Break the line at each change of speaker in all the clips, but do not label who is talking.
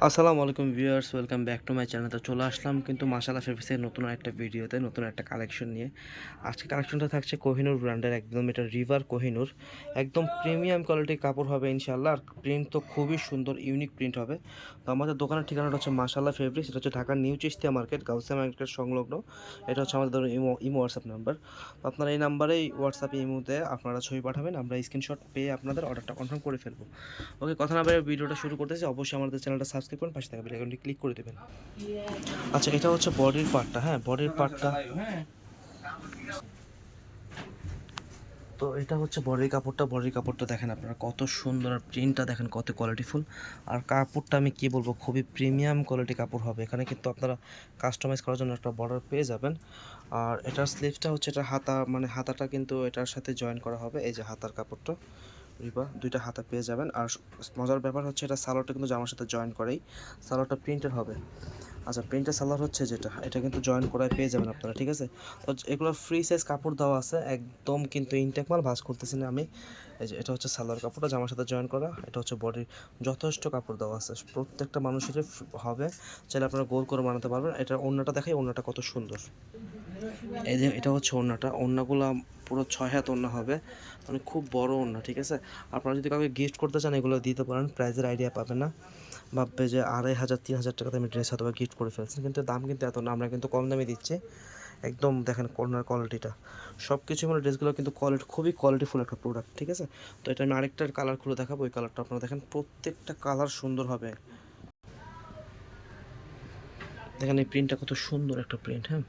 আসসালামু আলাইকুম viewers, welcome back to my channel. তো চলে আসলাম কিন্তু মাশাআল্লাহ ফেব্রিক্সের নতুন একটা ভিডিওতে, নতুন একটা কালেকশন নিয়ে। আজকে কালেকশনটা থাকছে কোহিনূর ব্র্যান্ডের, একদম এটা রিভার কোহিনূর, একদম প্রিমিয়াম কোয়ালিটির কাপড় হবে ইনশাআল্লাহ। আর প্রিন্ট তো খুবই সুন্দর, ইউনিক প্রিন্ট হবে। তো আমাদের দোকানের ঠিকানাটা হচ্ছে মাশাআল্লাহ ফেব্রিক্স, এটা হচ্ছে ঢাকার নিউ চিস্তিয়া মার্কেট, গাউসিয়া মার্কেট সংলগ্ন। এটা হচ্ছে আমাদের ইমো হোয়াটসঅ্যাপ নাম্বার। তো আপনারা এই নাম্বারেই হোয়াটসঅ্যাপে ইমোতে আপনারা ছবি পাঠাবেন, আমরা স্ক্রিনশট পেয়ে আপনাদের অর্ডারটা কনফার্ম করে ফেলবো। ওকে, কথা না বলে ভিডিওটা শুরু করতেছি। অবশ্যই আমাদের চ্যানেলটা সাবস্ক্রাইব করুন, পাশে থাকা বেল আইকনটি ক্লিক করে দেবেন। আচ্ছা, এটা হচ্ছে বডির পার্টটা। হ্যাঁ, বডির পার্টটা। তো এটা হচ্ছে বডির কাপড়টা। বডির কাপড়টা দেখেন আপনারা কত সুন্দর, আর প্রিন্টটা দেখেন কত কোয়ালিটিফুল। আর কাপড়টা আমি কি বলবো, খুবই প্রিমিয়াম কোয়ালিটি কাপড় হবে। এখানে কিন্তু আপনারা কাস্টমাইজ করার জন্য একটা বর্ডার পেয়ে যাবেন। আর এটার স্লিভসটা হচ্ছে, এটা হাতা, মানে হাতাটা কিন্তু এটার সাথে জয়েন করা হবে। এই যে হাতার কাপড়টা রিবা, দুইটা হাতা পেয়ে যাবেন। আর মজার ব্যাপার হচ্ছে, এটা সালোয়ারটা কিন্তু জামার সাথে জয়েন করেই, সালোয়ারটা প্রিন্টের হবে। আচ্ছা, প্রিন্টের সালোয়ার হচ্ছে যেটা, এটা কিন্তু জয়েন করায় পেয়ে যাবেন আপনারা, ঠিক আছে। তো এগুলো ফ্রি সাইজ কাপড় দেওয়া আছে, একদম কিন্তু ইনটেক মাল, ভাঁজ করতেছি না আমি। এই যে এটা হচ্ছে সালোয়ার কাপড়টা জামার সাথে জয়েন করা, এটা হচ্ছে বডির, যথেষ্ট কাপড় দেওয়া আছে, প্রত্যেকটা মানুষেরই হবে। চাইলে আপনারা গোল করে বানাতে পারবেন। এটা ওড়নাটা দেখাই, ওড়নাটা কত সুন্দর। এই যে এটা হচ্ছে ওড়নাটা, ওড়নাগুলো পুরো 6 হাত ওড়না হবে, মানে খুব বড় ওড়না, ঠিক আছে। আপনারা যদি কাউকে গিফট করতে চান এগুলো দিতে পারেন, প্রাইজের আইডিয়া পাবে না, ভাববে যে 2500 3000 টাকাতে আমি ড্রেস হয়তো গিফট করে ফেলছি, কিন্তু দাম কিন্তু এত না, আমরা কিন্তু কম দামে দিচ্ছি। একদম দেখেন কর্নার কোয়ালিটিটা, সব কিছু মানে ড্রেসগুলো কিন্তু কোয়ালিটি, খুবই কোয়ালিটিফুল একটা প্রোডাক্ট, ঠিক আছে। তো এটা আমি আরেকটার কালার খুলে দেখাবো, ওই কালারটা আপনারা দেখেন, প্রত্যেকটা কালার সুন্দর হবে। দেখেন এই প্রিন্টটা কত সুন্দর একটা প্রিন্ট। হ্যাঁ,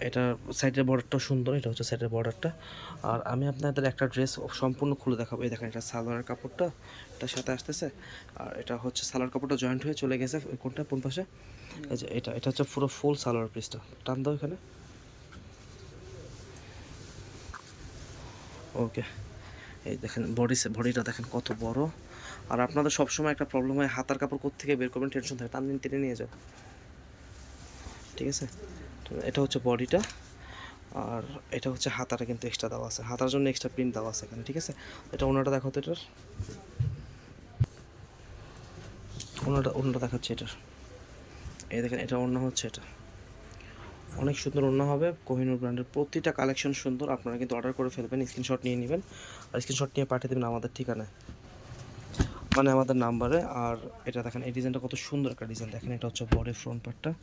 এটা সাইডের বর্ডারটাও সুন্দর, এটা হচ্ছে সাইডের বর্ডারটা। আর আমি আপনাদের একটা ড্রেস সম্পূর্ণ খুলে দেখাবো। এই দেখেন, এটা সালোয়ারের কাপড়টা এটার সাথে আসতেছে, আর এটা হচ্ছে সালোয়ার কাপড়টা জয়েন্ট হয়ে চলে গেছে ওই কোনটা কোন পাশে। এই যে এটা এটা হচ্ছে পুরো ফুল সালোয়ার পিসটা, টান দাও এখানে। ওকে, এই দেখেন বডিটা দেখেন কত বড়। আর আপনাদের সবসময় একটা প্রবলেম হয়, হাতার কাপড় কোত্থেকে বের করবেন টেনশন থাকে, টান দিন টেনে নিয়ে যাও, ঠিক আছে। তো এটা হচ্ছে বডিটা, আর এটা হচ্ছে হাতাটা কিন্তু এক্সট্রা দেওয়া আছে, হাতার জন্য এক্সট্রা প্রিন্ট দেওয়া আছে এখানে, ঠিক আছে। এটা ওনাটা দেখো তো, এটার ওনাটা দেখাচ্ছে এটার। এই দেখেন, এটা ওড়না হচ্ছে, এটা অনেক সুন্দর ওড়না হবে। কোহিনূর ব্র্যান্ডের প্রতিটা কালেকশন সুন্দর, আপনারা কিন্তু অর্ডার করে ফেলবেন, স্ক্রিনশট নিয়ে নেবেন, আর স্ক্রিনশট নিয়ে পাঠিয়ে দেবেন আমাদের ঠিকানায়, মানে আমাদের নাম্বারে। আর এটা দেখেন, এই ডিজাইনটা কত সুন্দর একটা ডিজাইন, দেখেন এটা হচ্ছে বডির ফ্রন্ট পার্টটা,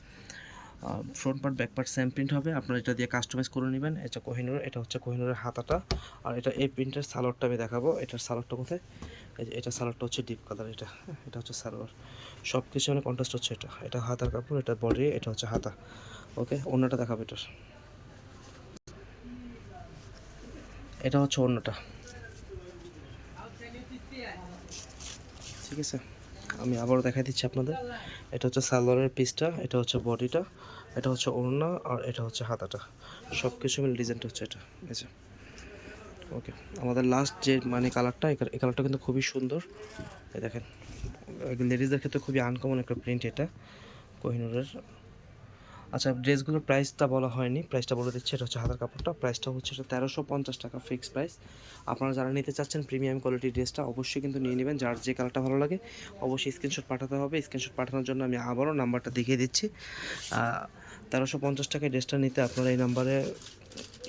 front part back part same print হবে, আপনারা এটা দিয়ে কাস্টমাইজ করে নেবেন। এটা কোহিনূর, এটা হচ্ছে কোহিনূরের হাতাটা। আর এটা এই প্রিন্টের সালোয়ারটা আমি দেখাবো, এটার সালোয়ারটা কোথায়, এই যে এটা সালোয়ারটা হচ্ছে ডিপ কালার, এটা এটা হচ্ছে সালোয়ার, সব কিছু মানে কন্ট্রাস্ট হচ্ছে। এটা এটা হাতার কাপড়, এটা বডি, এটা হচ্ছে হাতা। ওকে, ওড়নাটা দেখাবো এটার। এটা হচ্ছে ওড়নাটা, ঠিক আছে। আমি আবারও দেখাই দিচ্ছি আপনাদের। এটা হচ্ছে সালোয়ারের পিসটা, এটা হচ্ছে বডিটা, এটা হচ্ছে ওড়না, আর এটা হচ্ছে হাতাটা, সব কিছু মিলে ডিজাইনটা হচ্ছে এটা, এই যে। ওকে, আমাদের লাস্ট যে মানে কালারটা, এই কালারটা কিন্তু খুবই সুন্দর। এই দেখেন, লেডিসদের ক্ষেত্রে খুবই আনকমন একটা প্রিন্ট এটা কোহিনূরের। আচ্ছা, ড্রেসগুলোর প্রাইসটা বলা হয়নি, প্রাইসটা বলে দিচ্ছি। এটা হচ্ছে হাতার কাপড়টা, প্রাইসটা হচ্ছে এটা 1350 টাকা ফিক্স প্রাইস। আপনারা যারা নিতে চাচ্ছেন প্রিমিয়াম কোয়ালিটির ড্রেসটা, অবশ্যই কিন্তু নিয়ে নেবেন। যার যে কালারটা ভালো লাগে অবশ্যই স্ক্রিনশট পাঠাতে হবে। স্ক্রিনশট পাঠানোর জন্য আমি আবারও নাম্বারটা দেখিয়ে দিচ্ছি। 1350 টাকায় ড্রেসটা নিতে আপনারা এই নাম্বারে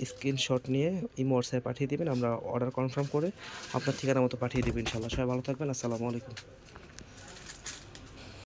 স্ক্রিনশট নিয়ে ইমো হোয়াটসঅ্যাপে পাঠিয়ে দেবেন, আমরা অর্ডার কনফার্ম করে আপনার ঠিকানা মতো পাঠিয়ে দেবেন ইনশাআল্লাহ। সবাই ভালো থাকবেন, আসসালামু আলাইকুম।